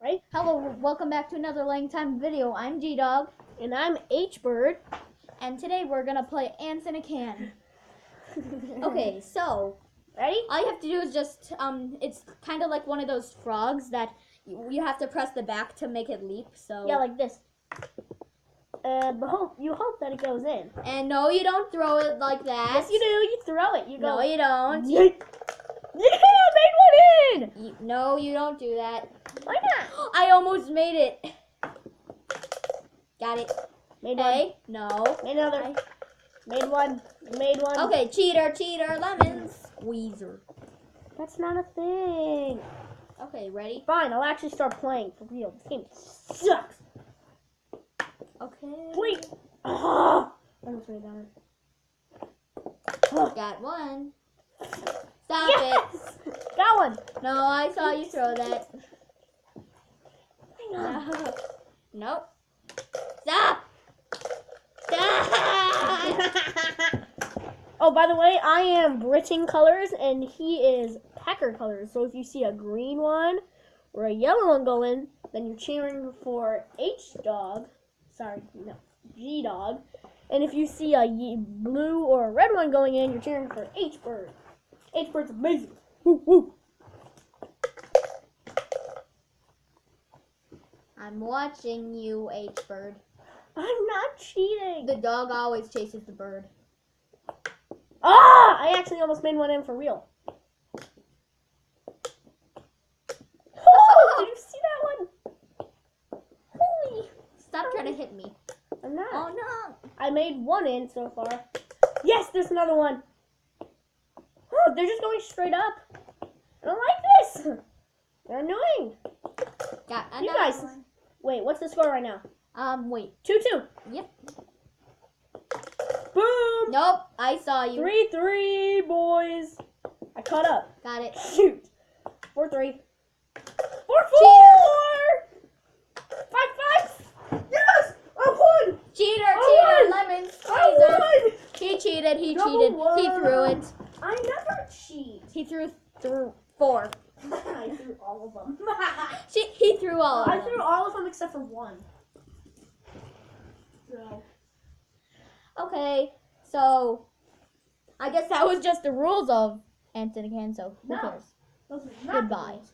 Right? Hello, welcome back to another Laying Time video. I'm G-Dog. And I'm H-Bird. And today we're going to play Ants in a Can. Okay, so, Ready? all you have to do is just, it's kind of like one of those frogs that you have to press the back to make it leap, so. Yeah, like this. But you hope that it goes in. And no, you don't throw it like that. Yes, you do. You throw it. You go. No, you don't. Yeah, I made one in! No, you don't do that. Why not? I almost made it. Got it. Made Hey, one. no. Made another. Made one. Made one. Okay, cheater, lemon squeezer. That's not a thing. Okay, ready? Fine, I'll actually start playing for real. This game sucks. Okay. Wait. Oh, almost made that. Got one. Stop Yes! Got one. it. No, I saw you throw that. Hang on. No. Nope. Stop. Stop. Oh, by the way, I am Britain colors and he is Packer colors. So if you see a green one or a yellow one going, then you're cheering for H-Dog. Sorry, no, G-Dog. And if you see a blue or a red one going in, you're cheering for H-Bird. H-Bird's amazing. Woo, woo. I'm watching you, H-Bird. I'm not cheating. The dog always chases the bird. Ah! I actually almost made one in for real. Oh, did you see that one? Holy. Stop trying to hit me. I'm not. Oh, no. I made one in so far. Yes, there's another one. Oh, they're just going straight up. I don't like this. They're annoying. Got another You guys. one. Wait, what's the score right now? Wait. 2-2. Yep. Boom. Nope, I saw you. 3-3, boys. I caught up. Got it. Shoot. 4-3. 4-4. 5-5. Yes, I won. Cheater, I won. lemon I squeezer. won. He cheated, he Double cheated. one. He threw it. I never cheat. He threw four. I threw all of them. He threw all of them. I threw all of them except for one. So. Okay, so I guess that was just the rules of Ants in a Can, so who No. cares? Those are not the Goodbye. rules.